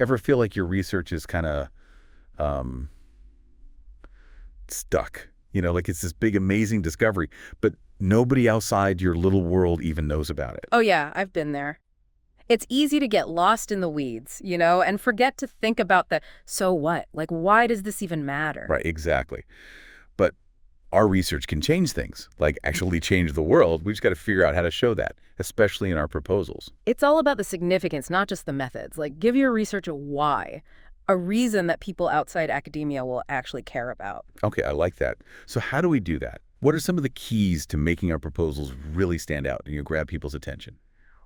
Ever feel like your research is kind of um, stuck? Like it's this big, amazing discovery, but nobody outside your little world even knows about it. Oh yeah, I've been there. It's easy to get lost in the weeds, and forget to think about the so what? Like, why does this even matter? Right, exactly. But our research can change things, like actually change the world. We've just got to figure out how to show that, especially in our proposals. It's all about the significance, not just the methods. Like, give your research a why, a reason that people outside academia will actually care about. Okay, I like that. So how do we do that? What are some of the keys to making our proposals really stand out and grab people's attention?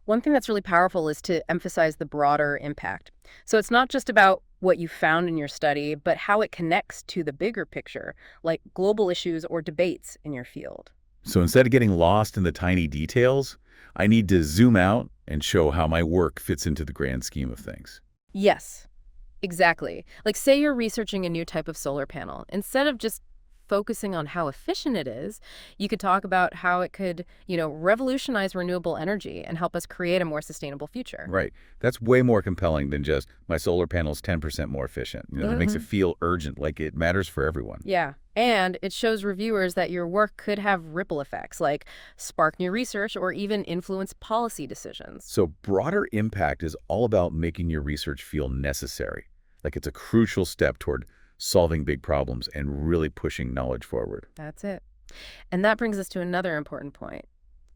One thing that's really powerful is to emphasize the broader impact. So it's not just about what you found in your study, but how it connects to the bigger picture, like global issues or debates in your field. So instead of getting lost in the tiny details, I need to zoom out and show how my work fits into the grand scheme of things. Yes, exactly. Like, say you're researching a new type of solar panel. Instead of just focusing on how efficient it is, you could talk about how it could, revolutionize renewable energy and help us create a more sustainable future. Right. That's way more compelling than just my solar panel's 10% more efficient. It makes it feel urgent, like it matters for everyone. Yeah. And it shows reviewers that your work could have ripple effects, like spark new research or even influence policy decisions. So broader impact is all about making your research feel necessary. Like it's a crucial step toward solving big problems and really pushing knowledge forward. That's it. And that brings us to another important point,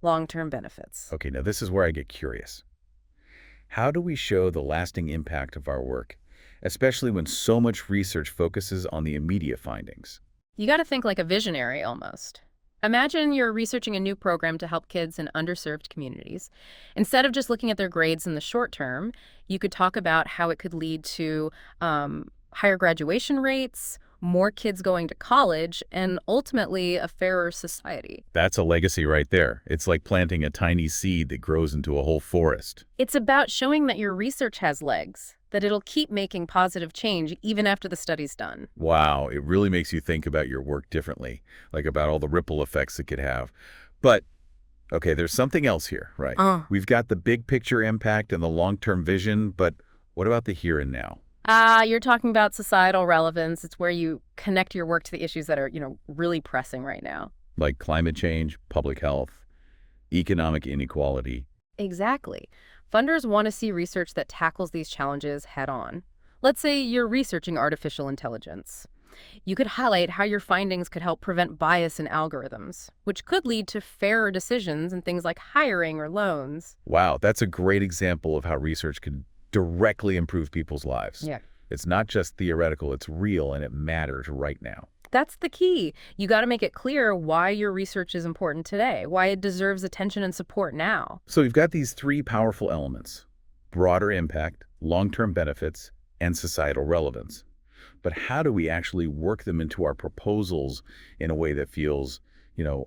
long-term benefits. Okay, now this is where I get curious. How do we show the lasting impact of our work, especially when so much research focuses on the immediate findings? You got to think like a visionary almost. Imagine you're researching a new program to help kids in underserved communities. Instead of just looking at their grades in the short term, you could talk about how it could lead to higher graduation rates, more kids going to college, and ultimately a fairer society. That's a legacy right there. It's like planting a tiny seed that grows into a whole forest. It's about showing that your research has legs, that it'll keep making positive change even after the study's done. Wow, it really makes you think about your work differently, like about all the ripple effects it could have. But, okay, there's something else here, right? We've got the big picture impact and the long-term vision, but what about the here and now? You're talking about societal relevance. It's where you connect your work to the issues that are, really pressing right now. Like climate change, public health, economic inequality. Exactly. Funders want to see research that tackles these challenges head on. Let's say you're researching artificial intelligence. You could highlight how your findings could help prevent bias in algorithms, which could lead to fairer decisions in things like hiring or loans. Wow, that's a great example of how research could directly improve people's lives. Yeah. It's not just theoretical, it's real and it matters right now. That's the key. You got to make it clear why your research is important today, why it deserves attention and support now. So we've got these three powerful elements: broader impact, long-term benefits, and societal relevance. But how do we actually work them into our proposals in a way that feels,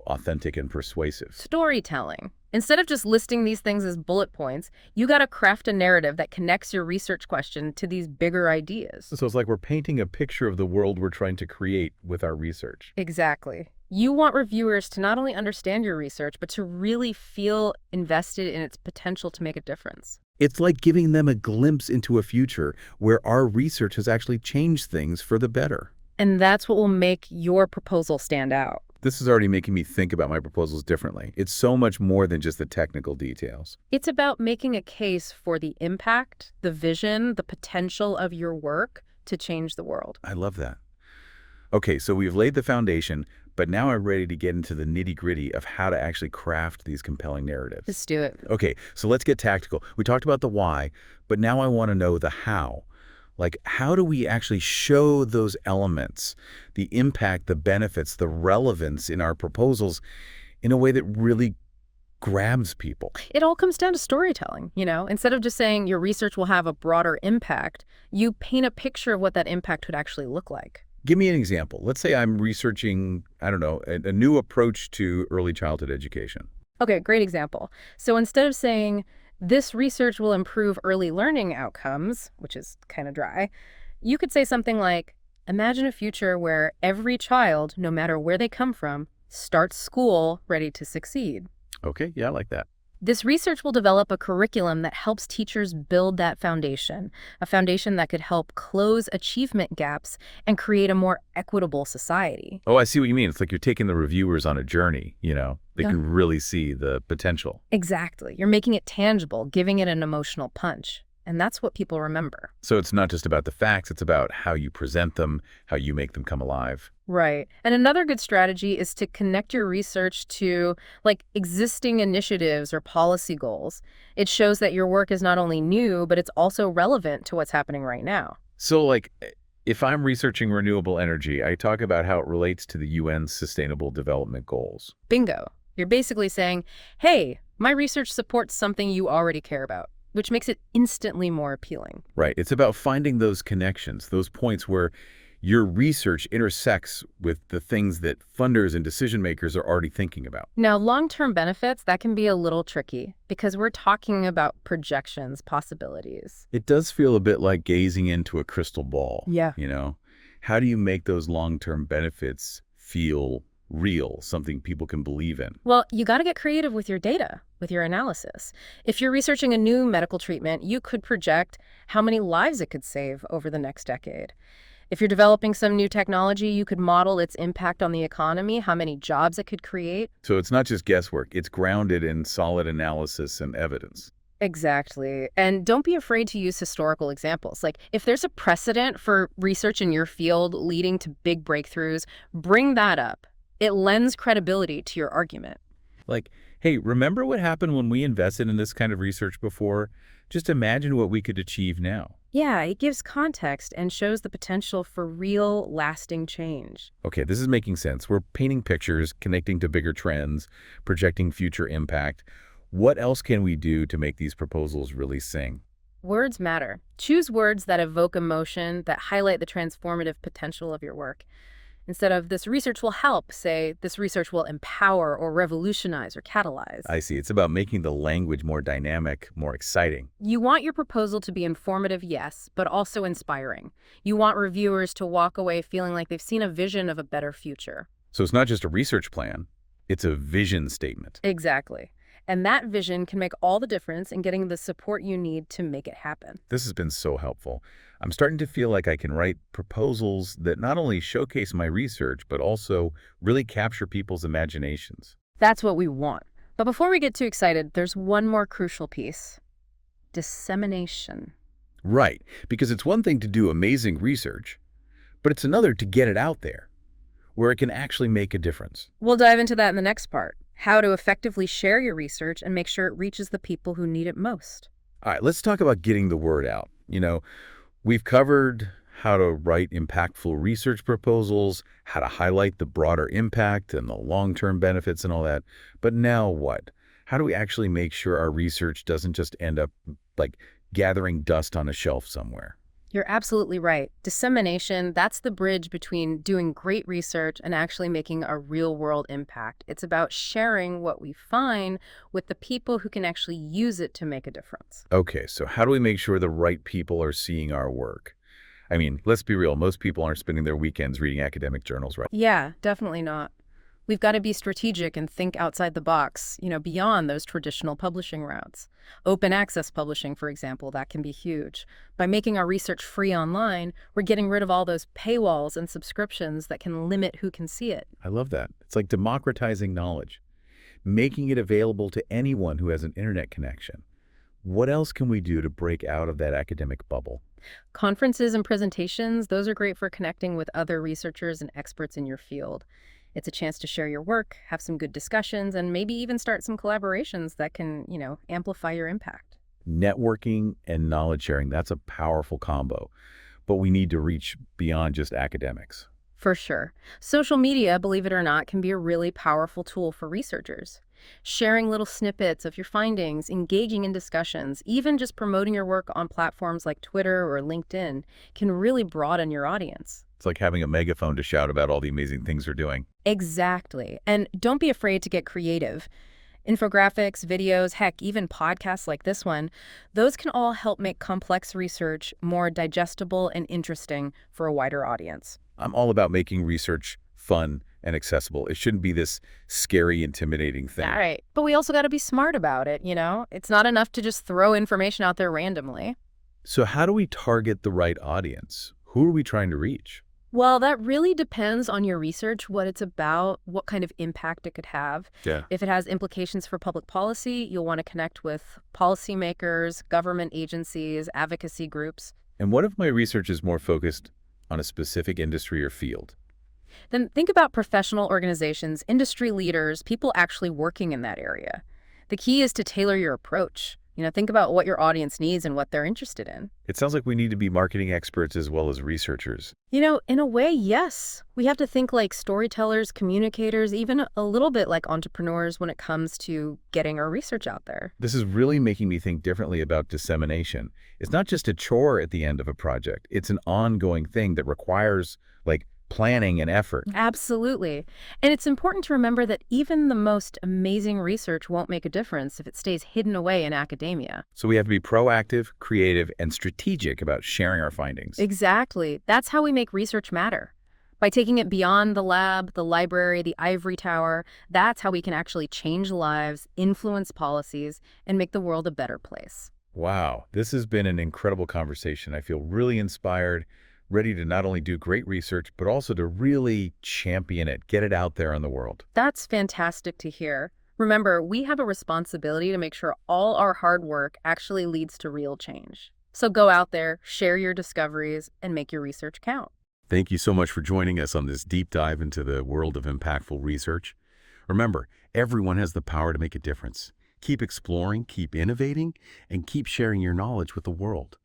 authentic and persuasive? Storytelling. Instead of just listing these things as bullet points, you got to craft a narrative that connects your research question to these bigger ideas. So it's like we're painting a picture of the world we're trying to create with our research. Exactly. You want reviewers to not only understand your research, but to really feel invested in its potential to make a difference. It's like giving them a glimpse into a future where our research has actually changed things for the better. And that's what will make your proposal stand out. This is already making me think about my proposals differently. It's so much more than just the technical details. It's about making a case for the impact, the vision, the potential of your work to change the world. I love that. Okay, so we've laid the foundation, but now I'm ready to get into the nitty-gritty of how to actually craft these compelling narratives. Let's do it. Okay, so let's get tactical. We talked about the why, but now I want to know the how. Like, how do we actually show those elements, the impact, the benefits, the relevance in our proposals in a way that really grabs people? It all comes down to storytelling, Instead of just saying your research will have a broader impact, you paint a picture of what that impact would actually look like. Give me an example. Let's say I'm researching, I don't know, a new approach to early childhood education. Okay, great example. So instead of saying, this research will improve early learning outcomes, which is kind of dry, you could say something like, imagine a future where every child, no matter where they come from, starts school ready to succeed. Okay, yeah, I like that. This research will develop a curriculum that helps teachers build that foundation, a foundation that could help close achievement gaps and create a more equitable society. Oh, I see what you mean. It's like you're taking the reviewers on a journey, you know? They Yeah. can really see the potential. Exactly. You're making it tangible, giving it an emotional punch. And that's what people remember. So it's not just about the facts, it's about how you present them, how you make them come alive. Right. And another good strategy is to connect your research to existing initiatives or policy goals. It shows that your work is not only new, but it's also relevant to what's happening right now. So, like, if I'm researching renewable energy, I talk about how it relates to the UN's Sustainable Development Goals. Bingo. You're basically saying, hey, my research supports something you already care about, which makes it instantly more appealing. Right. It's about finding those connections, those points where your research intersects with the things that funders and decision makers are already thinking about. Now, long-term benefits, that can be a little tricky because we're talking about projections, possibilities. It does feel a bit like gazing into a crystal ball. Yeah. You know, how do you make those long-term benefits feel real, something people can believe in? Well, you got to get creative with your data, with your analysis. If you're researching a new medical treatment, you could project how many lives it could save over the next decade. If you're developing some new technology, you could model its impact on the economy, how many jobs it could create. So it's not just guesswork, it's grounded in solid analysis and evidence. Exactly. And don't be afraid to use historical examples. Like, if there's a precedent for research in your field leading to big breakthroughs, bring that up. It lends credibility to your argument. Like, hey, remember what happened when we invested in this kind of research before? Just imagine what we could achieve now. Yeah, it gives context and shows the potential for real, lasting change. Okay, this is making sense. We're painting pictures, connecting to bigger trends, projecting future impact. What else can we do to make these proposals really sing? Words matter. Choose words that evoke emotion, that highlight the transformative potential of your work. Instead of "this research will help," say "this research will empower or revolutionize or catalyze." I see. It's about making the language more dynamic, more exciting. You want your proposal to be informative, yes, but also inspiring. You want reviewers to walk away feeling like they've seen a vision of a better future. So it's not just a research plan, it's a vision statement. Exactly. And that vision can make all the difference in getting the support you need to make it happen. This has been so helpful. I'm starting to feel like I can write proposals that not only showcase my research, but also really capture people's imaginations. That's what we want. But before we get too excited, there's one more crucial piece: dissemination. Right, because it's one thing to do amazing research, but it's another to get it out there, where it can actually make a difference. We'll dive into that in the next part: how to effectively share your research and make sure it reaches the people who need it most. All right, let's talk about getting the word out. We've covered how to write impactful research proposals, how to highlight the broader impact and the long-term benefits and all that. But now what? How do we actually make sure our research doesn't just end up like gathering dust on a shelf somewhere? You're absolutely right. Dissemination, that's the bridge between doing great research and actually making a real-world impact. It's about sharing what we find with the people who can actually use it to make a difference. Okay, so how do we make sure the right people are seeing our work? I mean, let's be real, most people aren't spending their weekends reading academic journals, right? Yeah, definitely not. We've got to be strategic and think outside the box, beyond those traditional publishing routes. Open access publishing, for example, that can be huge. By making our research free online, we're getting rid of all those paywalls and subscriptions that can limit who can see it. I love that. It's like democratizing knowledge, making it available to anyone who has an internet connection. What else can we do to break out of that academic bubble? Conferences and presentations, those are great for connecting with other researchers and experts in your field. It's a chance to share your work, have some good discussions, and maybe even start some collaborations that can, amplify your impact. Networking and knowledge sharing, that's a powerful combo. But we need to reach beyond just academics. For sure. Social media, believe it or not, can be a really powerful tool for researchers. Sharing little snippets of your findings, engaging in discussions, even just promoting your work on platforms like Twitter or LinkedIn can really broaden your audience. It's like having a megaphone to shout about all the amazing things we're doing. Exactly. And don't be afraid to get creative. Infographics, videos, heck, even podcasts like this one, those can all help make complex research more digestible and interesting for a wider audience. I'm all about making research fun and accessible. It shouldn't be this scary, intimidating thing. All right. But we also got to be smart about it, you know? It's not enough to just throw information out there randomly. So how do we target the right audience? Who are we trying to reach? Well, that really depends on your research, what it's about, what kind of impact it could have. Yeah. If it has implications for public policy, you'll want to connect with policymakers, government agencies, advocacy groups. And what if my research is more focused on a specific industry or field? Then think about professional organizations, industry leaders, people actually working in that area. The key is to tailor your approach. You know, think about what your audience needs and what they're interested in. It sounds like we need to be marketing experts as well as researchers. You know, in a way, yes. We have to think like storytellers, communicators, even a little bit like entrepreneurs when it comes to getting our research out there. This is really making me think differently about dissemination. It's not just a chore at the end of a project. It's an ongoing thing that requires, like, planning and effort. Absolutely. And it's important to remember that even the most amazing research won't make a difference if it stays hidden away in academia. So we have to be proactive, creative, and strategic about sharing our findings. Exactly. That's how we make research matter. By taking it beyond the lab, the library, the ivory tower, that's how we can actually change lives, influence policies, and make the world a better place. Wow, this has been an incredible conversation. I feel really inspired, ready to not only do great research, but also to really champion it, get it out there in the world. That's fantastic to hear. Remember, we have a responsibility to make sure all our hard work actually leads to real change. So go out there, share your discoveries, and make your research count. Thank you so much for joining us on this deep dive into the world of impactful research. Remember, everyone has the power to make a difference. Keep exploring, keep innovating, and keep sharing your knowledge with the world.